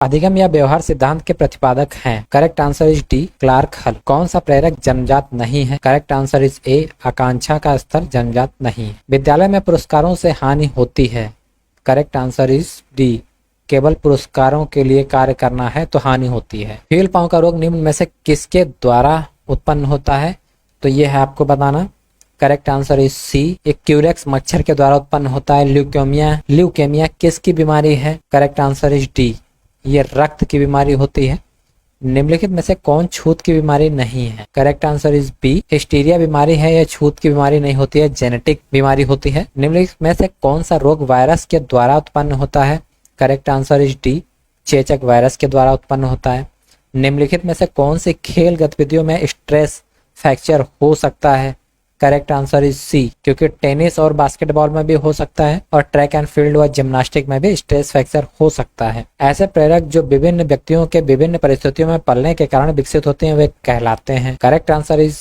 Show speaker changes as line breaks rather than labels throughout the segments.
अधिगम या व्यवहार सिद्धांत के प्रतिपादक हैं? Correct answer is D, Clark Hull. कौन सा प्रेरक जन्मजात नहीं है? करेक्ट आंसर इज ए, आकांक्षा का स्तर जन्मजात नहीं है। विद्यालय में पुरस्कारों से हानि होती है? करेक्ट आंसर इज डी, केवल पुरस्कारों के लिए कार्य करना है तो हानि होती है। ह्यूल पाँव का रोग निम्न में से किसके द्वारा उत्पन्न होता है? तो ये है आपको बताना। करेक्ट आंसर इज सी, एक क्यूरेक्स मच्छर के द्वारा उत्पन्न होता है। ल्यूकेमिया किसकी बीमारी है? करेक्ट आंसर इज डी, ये रक्त की बीमारी होती है। निम्नलिखित में से कौन छूत की बीमारी नहीं है? Correct answer is B, hysteria बीमारी है। यह छूत की बीमारी नहीं होती है, जेनेटिक बीमारी होती है। निम्नलिखित में से कौन सा रोग वायरस के द्वारा उत्पन्न होता है? करेक्ट आंसर इज डी, चेचक वायरस के द्वारा उत्पन्न होता है। निम्नलिखित में से कौन सी खेल गतिविधियों में स्ट्रेस फ्रैक्चर हो सकता है? करेक्ट आंसर इज सी, क्योंकि टेनिस और बास्केटबॉल में भी हो सकता है और ट्रैक एंड फील्ड व जिम्नास्टिक में भी स्ट्रेस फ्रैक्चर हो सकता है। ऐसे प्रेरक जो विभिन्न व्यक्तियों के विभिन्न परिस्थितियों में पलने के कारण विकसित होते हैं वे कहलाते हैं? करेक्ट आंसर इज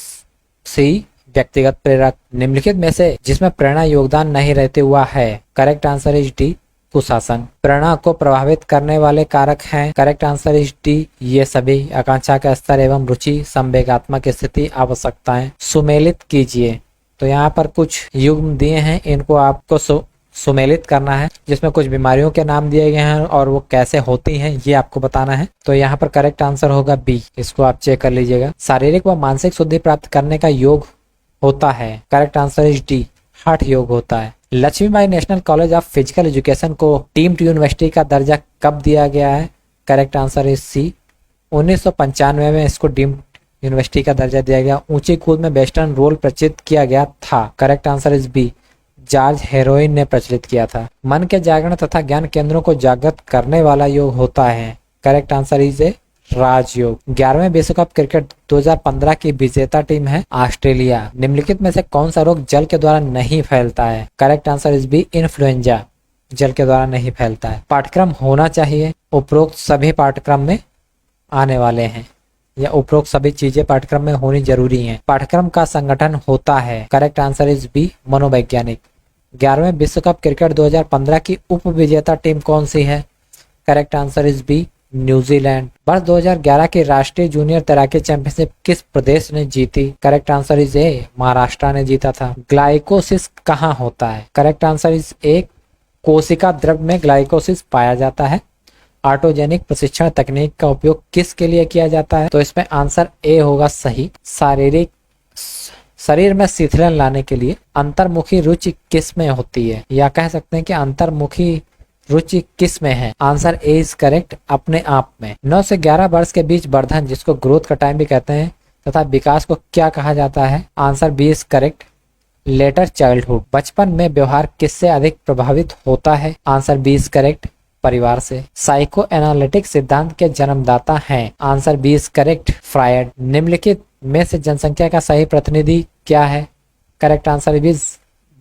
सी, व्यक्तिगत प्रेरक। निम्नलिखित में से जिसमें प्रेरणा योगदान नहीं रहते हुआ है? करेक्ट आंसर इज डी, कुशासन। प्रेरणा को प्रभावित करने वाले कारक हैं? करेक्ट आंसर इज डी, ये सभी। आकांक्षा का स्तर एवं रुचि, संवेगात्मक स्थिति, आवश्यकताएं। सुमेलित कीजिए। तो यहाँ पर कुछ युग्म दिए हैं, इनको आपको सुमेलित करना है, जिसमें कुछ बीमारियों के नाम दिए गए हैं और वो कैसे होती हैं ये आपको बताना है। तो यहाँ पर करेक्ट आंसर होगा बी, इसको आप चेक कर लीजिएगा। शारीरिक व मानसिक शुद्धि प्राप्त करने का योग होता है? करेक्ट आंसर इज डी, हठ योग होता है। Lakshmibai national college of physical education को डीम्ड यूनिवर्सिटी का दर्जा कब दिया गया है? करेक्ट आंसर इज सी, 1995 में इसको डीम्ड यूनिवर्सिटी का दर्जा दिया गया। ऊंची कूद में वेस्टर्न रोल प्रचलित किया गया था? Correct answer is B, George हेरोइन ने प्रचलित किया था। मन के जागरण तथा ज्ञान केंद्रों को जागृत करने वाला योग होता है? करेक्ट आंसर इज ए, राजयोग। 11वें विश्व कप क्रिकेट 2015 की विजेता टीम है ऑस्ट्रेलिया। निम्नलिखित में से कौन सा रोग जल के द्वारा नहीं फैलता है? Correct answer is B, influenza जल के द्वारा नहीं फैलता है। पाठ्यक्रम होना चाहिए? उपरोक्त सभी पाठ्यक्रम में आने वाले हैं, या उपरोक्त सभी चीजें पाठ्यक्रम में होनी जरूरी हैं। पाठ्यक्रम का संगठन होता है? करेक्ट आंसर इज बी, मनोवैज्ञानिक। 11वें विश्व कप क्रिकेट 2015 की उप विजेता टीम कौन सी है? Correct answer is B, New Zealand. वर्ष 2011 की राष्ट्रीय जूनियर तैराकी चैंपियनशिप किस प्रदेश ने जीती? Correct answer is a, Maharashtra ने जीता था। ग्लाइकोसिस कहाँ होता है? करेक्ट आंसर इज ए, कोशिका द्रव्य में ग्लाइकोसिस पाया जाता है। ऑटोजेनिक प्रशिक्षण तकनीक का उपयोग किसके लिए किया जाता है? तो इसमें आंसर ए होगा सही, शरीर में शीतलन लाने के लिए। अंतर्मुखी रुचि किस में होती है, या कह सकते हैं कि अंतर्मुखी रुचि किस में है? आंसर ए इज करेक्ट, अपने आप में। 9 से 11 वर्ष के बीच वर्धन, जिसको ग्रोथ का टाइम भी कहते हैं, तथा विकास को क्या कहा जाता है? Answer B is correct, later childhood. बचपन में व्यवहार किससे अधिक प्रभावित होता है? आंसर बी इज करेक्ट, परिवार से। साइको एनालिटिक सिद्धांत के जन्मदाता हैं? Answer B is correct, Freud. निम्नलिखित में से जनसंख्या का सही प्रतिनिधि क्या है? Correct answer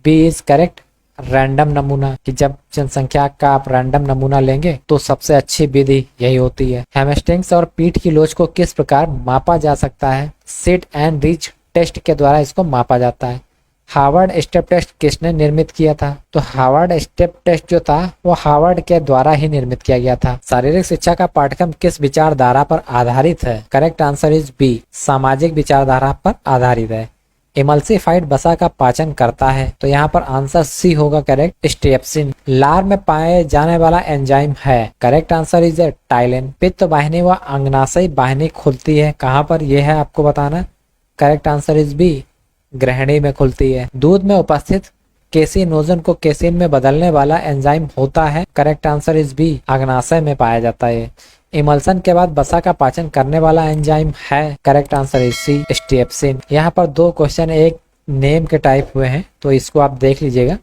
B is correct, random नमूना। कि जब जनसंख्या का आप रैंडम नमूना लेंगे तो सबसे अच्छी विधि यही होती है। हैमस्ट्रिंग्स और पीठ की लोच को किस प्रकार मापा जा सकता है? सिट एंड रीच टेस्ट के द्वारा इसको मापा जाता है। हार्वर्ड स्टेप टेस्ट किसने निर्मित किया था? तो हार्वर्ड स्टेप टेस्ट जो था वो हार्वर्ड के द्वारा ही निर्मित किया गया था। शारीरिक शिक्षा का पाठ्यक्रम किस विचारधारा पर आधारित है? करेक्ट आंसर इज बी, सामाजिक विचारधारा पर आधारित है। इमल्सिफाइड वसा का पाचन करता है? तो यहाँ पर आंसर सी होगा करेक्ट, स्ट्रेप्सिन। लार में पाए जाने वाला एंजाइम है? Correct answer is a, ptyalin. पित्त वाहिनी व अंगनाशय वाहिनी खुलती है कहाँ पर, यह है आपको बताना। करेक्ट आंसर इज बी, ग्रहणी में खुलती है। दूध में उपस्थित केसिनोजन को केसिन में बदलने वाला एंजाइम होता है? करेक्ट आंसर इज बी, अग्नाशय में पाया जाता है। इमल्सन के बाद वसा का पाचन करने वाला एंजाइम है? Correct answer is C, steapsin. यहाँ पर 2 क्वेश्चन एक नेम के टाइप हुए हैं, तो इसको आप देख लीजिएगा।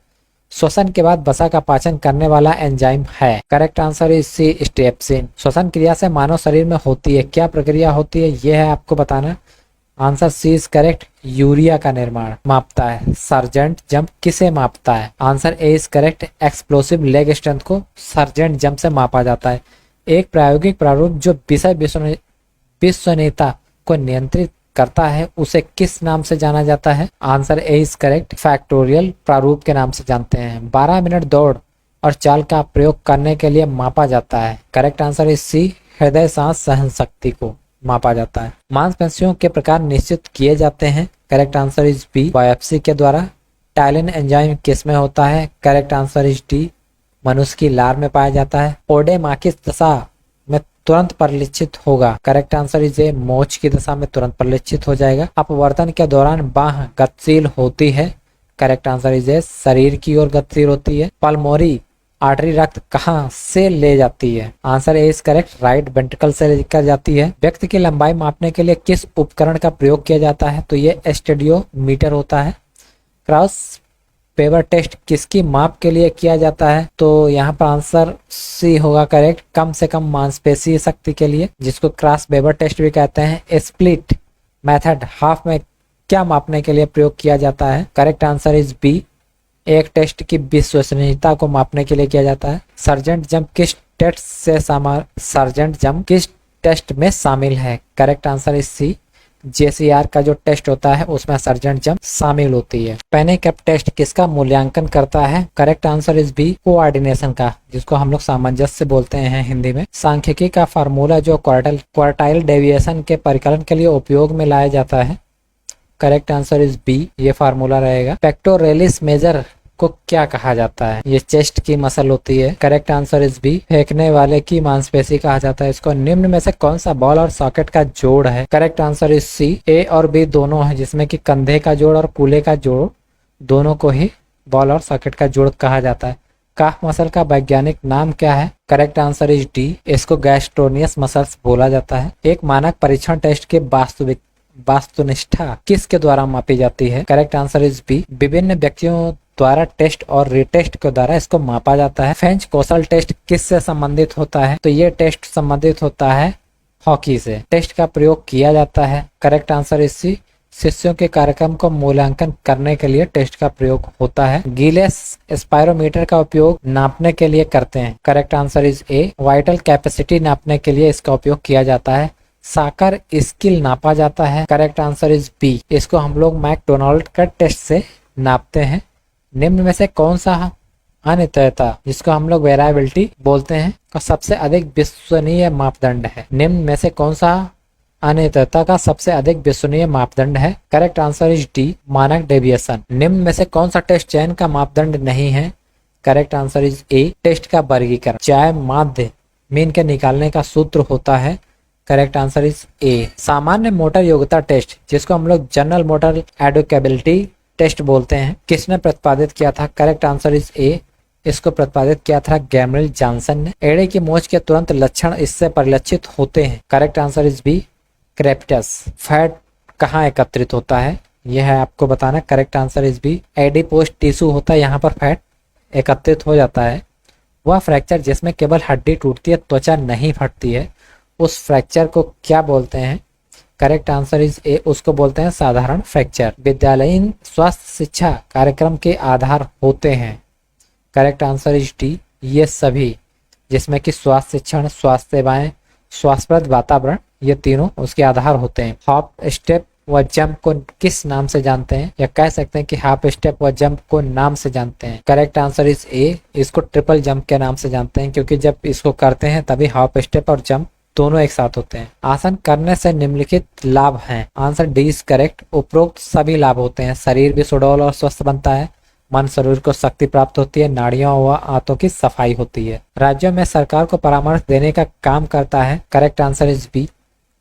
श्वसन के बाद वसा का पाचन करने वाला एंजाइम है? Correct answer is C, steapsin. श्वसन क्रिया से मानव शरीर में होती है, क्या प्रक्रिया होती है, यह है आपको बताना। Answer C is correct, urea का निर्माण मापता है। सर्जेंट जंप किसे मापता है? Answer A is correct, explosive leg strength को सर्जेंट जंप से मापा जाता है। एक प्रायोगिक प्रारूप जो विषय विश्वसनीयता को नियंत्रित करता है उसे किस नाम से जाना जाता है? Answer A is correct, factorial प्रारूप के नाम से जानते हैं। 12 मिनट दौड़ और चाल का प्रयोग करने के लिए मापा जाता है। करेक्ट आंसर इज सी, हृदय सांस सहन शक्ति को मापा जाता है। मांसपेशियों के प्रकार निश्चित किए जाते हैं। Correct answer is B, biopsy के द्वारा। टाइलिन एंजाइम किसमें होता है? करेक्ट आंसर इज डी, मनुष्य की लार में पाया जाता है। ओडे माँ की दशा में तुरंत परिलक्षित होगा। करेक्ट आंसर इज ए, मोच की दशा में तुरंत परिलक्षित हो जाएगा। अपवर्तन के दौरान बाह गतिशील होती है। करेक्ट आंसर इज ए, शरीर की ओर गतिशील होती है। पल्मोनरी आर्टरी रक्त कहाँ से ले जाती है? Answer A is correct, right ventricle से लेकर जाती है। व्यक्ति की लंबाई मापने के लिए किस उपकरण का प्रयोग किया जाता है? तो ये स्टेडियोमीटर होता है। क्रॉस पेवर टेस्ट किसकी माप के लिए किया जाता है? तो यहाँ पर आंसर सी होगा करेक्ट, कम से कम मांसपेशीय शक्ति के लिए, जिसको क्रॉस पेवर टेस्ट भी कहते हैं। स्प्लिट मेथड हाफ में क्या मापने के लिए प्रयोग किया जाता है? करेक्ट आंसर इज बी, एक टेस्ट की विश्वसनीयता को मापने के लिए किया जाता है। सर्जेंट जंप किस टेस्ट में शामिल है? Correct answer is C, JCR का जो टेस्ट होता है उसमें सर्जेंट जंप शामिल होती है। पैनिक अप टेस्ट किसका मूल्यांकन करता है? Correct answer is B, coordination का, जिसको हम लोग सामंजस्य बोलते हैं हिंदी में। सांख्यिकी का फार्मूला जो क्वार्टाइल डेविएशन के परिकलन के लिए उपयोग में लाया जाता है। करेक्ट आंसर इज बी, ये फार्मूला रहेगा। पेक्टोरेलिस मेजर को क्या कहा जाता है? ये चेस्ट की मसल होती है। करेक्ट आंसर इज बी, फेंकने वाले की मांसपेशी कहा जाता है इसको। निम्न में से कौन सा बॉल और सॉकेट का जोड़ है? करेक्ट आंसर इज सी, ए और बी दोनों है, जिसमें कि कंधे का जोड़ और कूल्हे का जोड़ दोनों को ही बॉल और सॉकेट का जोड़ कहा जाता है। काफ मसल का वैज्ञानिक नाम क्या है? करेक्ट आंसर इज डी, इसको गैस्ट्रोनियस मसल्स बोला जाता है। एक मानक परीक्षण टेस्ट के वास्तुनिष्ठा किसके द्वारा मापी जाती है? करेक्ट आंसर इज बी, विभिन्न व्यक्तियों द्वारा टेस्ट और रिटेस्ट के द्वारा इसको मापा जाता है। फ्रेंच कौशल टेस्ट किससे संबंधित होता है? तो ये टेस्ट संबंधित होता है हॉकी से। टेस्ट का प्रयोग किया जाता है। करेक्ट आंसर इज सी, शिष्यों के कार्यक्रम को मूल्यांकन करने के लिए टेस्ट का प्रयोग होता है। गीलेस स्पायरोमीटर का उपयोग नापने के लिए करते हैं। Correct answer is a, vital capacity नापने के लिए इसका उपयोग किया जाता है। साकर स्किल नापा जाता है। करेक्ट आंसर इज बी, इसको हम लोग मैकडोनाल्ड का टेस्ट से नापते हैं। निम्न में से कौन सा अनियमितता, जिसको हम लोग वेरिएबिलिटी बोलते हैं, का सबसे अधिक विश्वसनीय मापदंड है? निम्न में से कौन सा अनियमितता का सबसे अधिक विश्वसनीय मापदंड है? करेक्ट आंसर इज डी, मानक डेविएशन। निम्न में से कौन सा टेस्ट चयन का मापदंड नहीं है? Correct answer is A, test का वर्गीकरण। चाय माध्य मीन के निकालने का सूत्र होता है। Correct answer is a. सामान्य मोटर योग्यता टेस्ट, जिसको हम लोग जनरल मोटर एडुकेबिलिटी टेस्ट बोलते हैं, किसने प्रतिपादित किया था? करेक्ट आंसर इज ए, इसको प्रतिपादित किया था गैब्रियल जॉनसन ने। एड़े की मोच के तुरंत लक्षण इससे परिलक्षित होते हैं। Correct answer is B, crepitus. Fat कहाँ एकत्रित होता है? यह है आपको बताना। Correct answer is B, adipose tissue होता है, यहाँ पर फैट एकत्रित हो जाता है। वह फ्रैक्चर जिसमें केवल हड्डी टूटती है, त्वचा नहीं फटती है, उस फ्रैक्चर को क्या बोलते हैं? करेक्ट आंसर इज ए, उसको बोलते हैं साधारण फ्रैक्चर। विद्यालयीन स्वास्थ्य शिक्षा कार्यक्रम के आधार होते हैं। करेक्ट आंसर इज डी, ये सभी, जिसमें कि स्वास्थ्य शिक्षण, स्वास्थ्य सेवाएं, स्वास्थ्यप्रद वातावरण, ये तीनों उसके आधार होते हैं। हॉप स्टेप व जंप को किस नाम से जानते हैं? या कह सकते हैं कि हाफ स्टेप व जंप को नाम से जानते हैं? करेक्ट आंसर इज ए, इसको ट्रिपल जंप के नाम से जानते हैं, क्योंकि जब इसको करते हैं तभी हॉप स्टेप और जंप दोनों एक साथ होते हैं। आसन करने से निम्नलिखित लाभ हैं। आंसर डी इज करेक्ट, उपरोक्त सभी लाभ होते हैं। शरीर भी सुडौल और स्वस्थ बनता है। मन शरीर को शक्ति प्राप्त होती है। नाड़ियों व आंतों की सफाई होती है। राज्यों में सरकार को परामर्श देने का काम करता है। करेक्ट आंसर इज बी,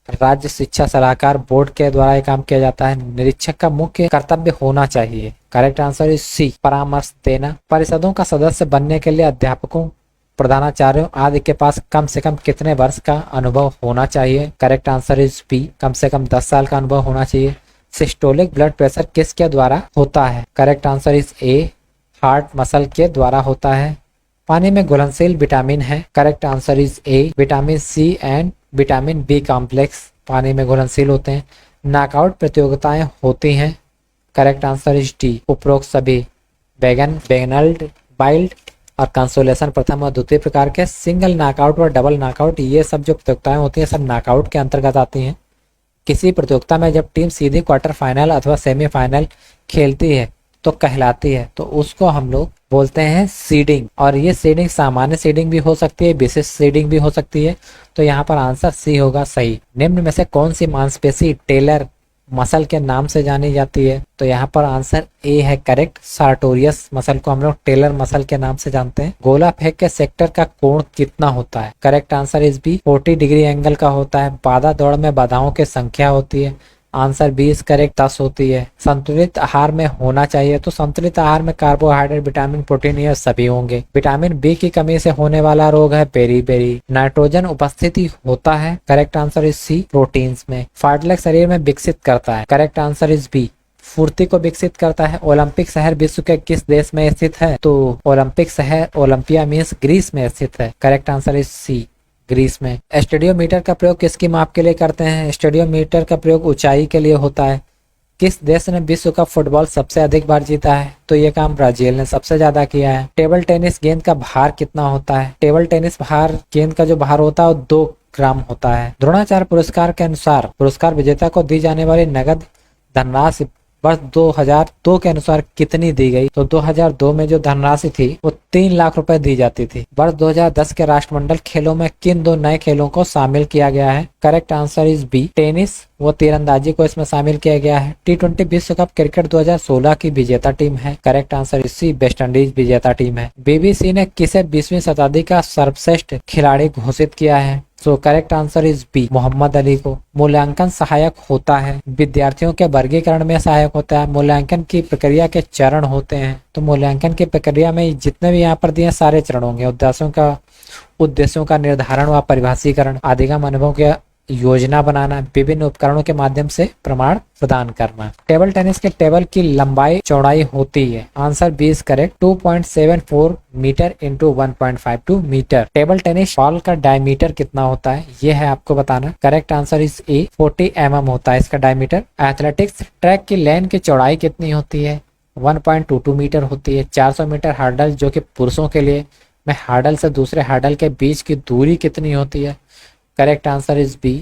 राज्य शिक्षा सलाहकार बोर्ड के द्वारा ये काम किया जाता है। निरीक्षक का मुख्य कर्तव्य होना चाहिए। करेक्ट आंसर इज सी, परामर्श देना। परिषदों का सदस्य बनने के लिए अध्यापकों, प्रधानाचार्यों आदि के पास कम से कम कितने वर्ष का अनुभव होना चाहिए? करेक्ट आंसर इज बी, कम से कम 10 साल का अनुभव होना चाहिए। सिस्टोलिक ब्लड प्रेशर किसके द्वारा होता है? Correct answer is A, heart muscle के द्वारा होता है। पानी में घुलनशील विटामिन है। Correct answer is A, vitamin C and vitamin B complex पानी में घुलनशील होते हैं। नॉकआउट प्रतियोगिताएं होती हैं। करेक्ट आंसर इज डी, उपरोक्त सभी। बेगनल्ड, वाइल्ड और कंसोलेशन प्रथम और द्वितीय प्रकार के। सिंगल नॉकआउट और डबल नॉकआउट, ये सब जो प्रतियोगिताएं होती हैं सब नॉकआउट के अंतर्गत आती हैं। किसी प्रतियोगिता में जब टीम सीधी क्वार्टर फाइनल अथवा सेमीफाइनल खेलती है तो कहलाती है, तो उसको हम लोग बोलते हैं सीडिंग। और ये सीडिंग सामान्य सीडिंग भी हो सकती है, विशेष सीडिंग भी हो सकती है। तो यहाँ पर आंसर सी होगा सही। निम्न में से कौन सी मांसपेशी टेलर मसल के नाम से जानी जाती है? तो यहाँ पर आंसर ए है करेक्ट। सार्टोरियस मसल को हम लोग टेलर मसल के नाम से जानते हैं। गोला फेंक के सेक्टर का कोण कितना होता है? Correct answer is B 40 degree angle का होता है। बाधा दौड़ में बाधाओं की संख्या होती है। आंसर बी इज करेक्ट 10 होती है। संतुलित आहार में होना चाहिए, तो संतुलित आहार में कार्बोहाइड्रेट, विटामिन, प्रोटीन ये सभी होंगे। विटामिन बी की कमी से होने वाला रोग है बेरी। नाइट्रोजन उपस्थिति होता है। Correct answer is C proteins में। फार्टलेग शरीर में विकसित करता है। करेक्ट आंसर इज बी फुर्ती को विकसित करता है। ओलंपिक शहर विश्व के किस देश में स्थित है? तो ओलंपिक शहर ओलंपिया मीन्स ग्रीस में स्थित है। Correct answer is C Greece में। स्टेडियोमीटर का प्रयोग किसकी माप के लिए करते हैं? स्टेडियोमीटर का प्रयोग ऊंचाई के लिए होता है। किस देश ने विश्व कप फुटबॉल सबसे अधिक बार जीता है? तो ये काम ब्राजील ने सबसे ज्यादा किया है। टेबल टेनिस गेंद का भार कितना होता है? टेबल टेनिस भार गेंद का जो भार होता है वो 2 ग्राम होता है। द्रोणाचार्य पुरस्कार के अनुसार पुरस्कार विजेता को दी जाने वाली नगद धनराशि वर्ष 2002 के अनुसार कितनी दी गई? तो 2002 में जो धनराशि थी वो 3 लाख रुपए दी जाती थी। वर्ष 2010 के राष्ट्रमंडल खेलों में किन 2 नए खेलों को शामिल किया गया है? Correct answer is B tennis वो तीरंदाजी को इसमें शामिल किया गया है। T20 विश्व कप क्रिकेट 2016 की विजेता टीम है। Correct answer is C West Indies विजेता टीम है। BBC ने किसे 20वीं शताब्दी का सर्वश्रेष्ठ खिलाड़ी घोषित किया है? So correct answer is B Muhammad Ali को। मूल्यांकन सहायक होता है। विद्यार्थियों के वर्गीकरण में सहायक होता है। मूल्यांकन की प्रक्रिया के चरण होते हैं। तो मूल्यांकन की प्रक्रिया में जितने भी यहाँ पर दिए सारे चरण होंगे। उद्देश्यों का निर्धारण व परिभाषीकरण, आदिगम अनुभव के योजना बनाना, विभिन्न उपकरणों के माध्यम से प्रमाण प्रदान करना। टेबल टेनिस के टेबल की लंबाई चौड़ाई होती है। Answer B is correct 2.74 metre into 1.52 metre. Table tennis ball का डायमीटर कितना होता है ये है आपको बताना। Correct answer is A 40 mm होता है इसका डायमीटर। एथलेटिक्स ट्रैक की लेन की चौड़ाई कितनी होती है? 1.22 मीटर होती है। 400 मीटर हार्डल जो कि पुरुषों के लिए में हार्डल से दूसरे हार्डल के बीच की दूरी कितनी होती है? Correct answer is B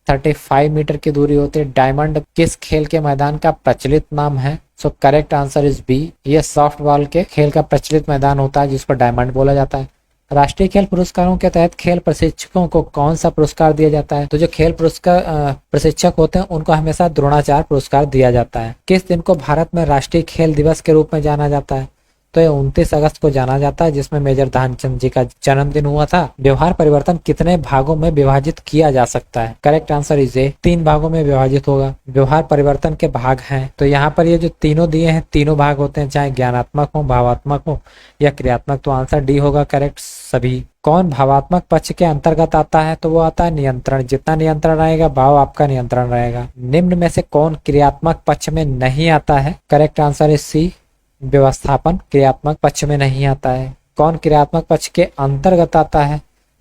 35 metre की दूरी होती है। डायमंड किस खेल के मैदान का प्रचलित नाम है? So correct answer is B ये सॉफ्ट बॉल के खेल का प्रचलित मैदान होता है जिसको डायमंड बोला जाता है। राष्ट्रीय खेल पुरस्कारों के तहत खेल प्रशिक्षकों को कौन सा पुरस्कार दिया जाता है? तो जो खेल पुरस्कार प्रशिक्षक होते हैं उनको हमेशा द्रोणाचार्य पुरस्कार दिया जाता है। किस दिन को भारत में राष्ट्रीय खेल दिवस के रूप में जाना जाता है? तो ये 29 अगस्त को जाना जाता है जिसमें मेजर ध्यानचंद जी का जन्मदिन हुआ था। व्यवहार परिवर्तन कितने भागों में विभाजित किया जा सकता है? करेक्ट आंसर इज ए 3 भागों में विभाजित होगा। व्यवहार परिवर्तन के भाग हैं तो यहाँ पर ये जो तीनों दिए हैं तीनों भाग होते हैं, चाहे ज्ञानात्मक हो, भावात्मक हो या क्रियात्मक। तो आंसर डी होगा करेक्ट सभी। कौन भावात्मक पक्ष के अंतर्गत आता है? तो वो आता है नियंत्रण। जितना नियंत्रण रहेगा भाव आपका नियंत्रण रहेगा। निम्न में से कौन क्रियात्मक पक्ष में नहीं आता है? करेक्ट आंसर इज सी व्यवस्थापन क्रियात्मक पक्ष में नहीं आता है। कौन क्रियात्मक पक्ष के अंतर्गत आता है?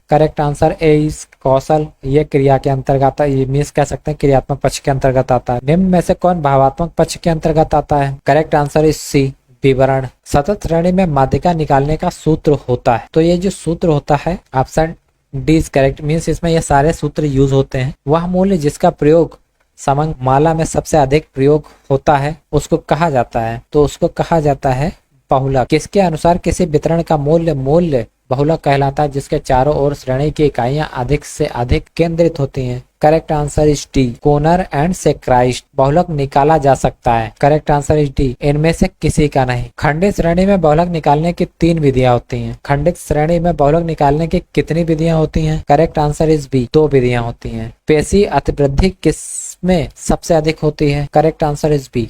करेक्ट आंसर ए इज कौशल ये क्रिया के अंतर्गत ये मीन्स कह सकते हैं क्रियात्मक पक्ष के अंतर्गत आता है। निम्न में से कौन भावात्मक पक्ष के अंतर्गत आता है? करेक्ट आंसर इज सी विवरण। सतत श्रेणी में माध्यिका निकालने का सूत्र होता है। तो ये जो सूत्र होता है option D is correct means इसमें ये सारे सूत्र यूज होते हैं। वह मूल्य जिसका प्रयोग समंग माला में सबसे अधिक प्रयोग होता है उसको कहा जाता है? तो उसको कहा जाता है बहुलक। किसके अनुसार किसी वितरण का मूल्य बहुलक कहलाता है जिसके चारों ओर श्रेणी की इकाइयां अधिक से अधिक केंद्रित होती हैं? Correct answer is D Conner and Secrist बहुलक निकाला जा सकता है। करेक्ट आंसर इज डी इनमें से किसी का नहीं। खंडित श्रेणी में बहुलक निकालने की 3 विधियां होती हैं। खंडित श्रेणी में बहुलक निकालने की कितनी विधियां होती हैं? करेक्ट आंसर इज बी 2 विधियां होती हैं। पेशी अतिवृद्धि किसमें सबसे अधिक होती है? करेक्ट आंसर इज बी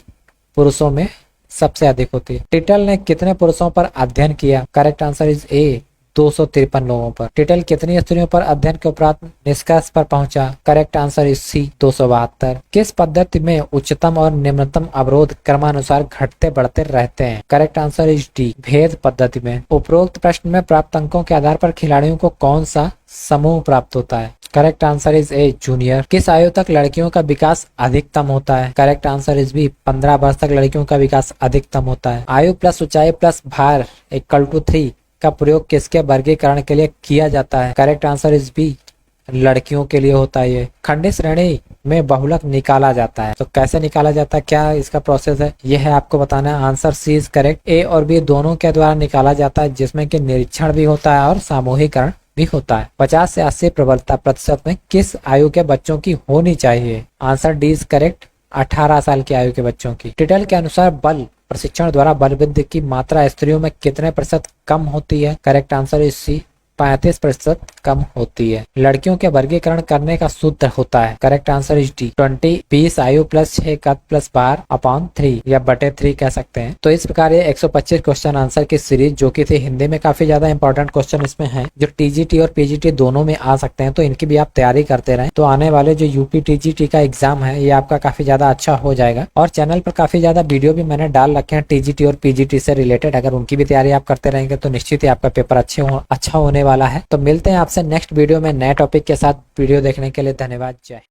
पुरुषों में सबसे अधिक होती है। टिटल ने कितने पुरुषों पर अध्ययन किया? करेक्ट आंसर इज ए 253 लोगों पर। टिटल कितनी स्त्रियों पर अध्ययन के उपरांत निष्कर्ष पर पहुंचा? Correct answer is C 272। किस पद्धति में उच्चतम और निम्नतम अवरोध क्रमानुसार घटते बढ़ते रहते हैं? करेक्ट आंसर इज डी भेद पद्धति में। उपरोक्त प्रश्न में प्राप्त अंकों के आधार पर खिलाड़ियों को कौन सा समूह प्राप्त होता है? Correct answer is a junior. किस आयु तक लड़कियों का विकास अधिकतम होता है? करेक्ट आंसर इज बी 15 वर्ष तक लड़कियों का विकास अधिकतम होता है। आयु प्लस ऊंचाई प्लस भार = 3 का प्रयोग किसके वर्गीकरण के लिए किया जाता है? करेक्ट आंसर इज बी लड़कियों के लिए होता है ये। खंडित श्रेणी में बहुलक निकाला जाता है, तो कैसे निकाला जाता है, क्या इसका प्रोसेस है, यह है आपको बताना है। Answer C is correct. A और बी दोनों के द्वारा निकाला जाता है, जिसमें कि निरीक्षण भी होता है और सामूहिकरण भी होता है। 50 से 80 प्रबलता प्रतिशत में किस आयु के बच्चों की होनी चाहिए? आंसर डी इज करेक्ट, 18 साल की आयु के बच्चों की। टिटल के अनुसार बल प्रशिक्षण द्वारा बलवृद्धि की मात्रा स्त्रियों में कितने प्रतिशत कम होती है? करेक्ट आंसर इज सी, 35% कम होती है। लड़कियों के वर्गीकरण करने का सूत्र होता है, करेक्ट आंसर इज डी, 20 आयु प्लस 6 कद प्लस बार अपॉन 3 या बटे 3 कह सकते हैं। तो इस प्रकार ये 125 क्वेश्चन आंसर की सीरीज जो कि थी हिंदी में, काफी ज्यादा इंपॉर्टेंट क्वेश्चन इसमें हैं, जो टीजीटी और पीजीटी दोनों में आ सकते हैं, तो इनकी भी आप तैयारी करते रहें। तो आने वाले जो यूपी टीजीटी का एग्जाम है ये आपका काफी ज्यादा अच्छा हो जाएगा। और चैनल पर काफी ज्यादा वीडियो भी मैंने डाल रखे हैं टीजीटी और पीजीटी से रिलेटेड, अगर उनकी भी तैयारी आप करते रहेंगे तो निश्चित ही आपका पेपर अच्छा होने वाला है। तो मिलते हैं आपसे नेक्स्ट वीडियो में नए टॉपिक के साथ। वीडियो देखने के लिए धन्यवाद। जय।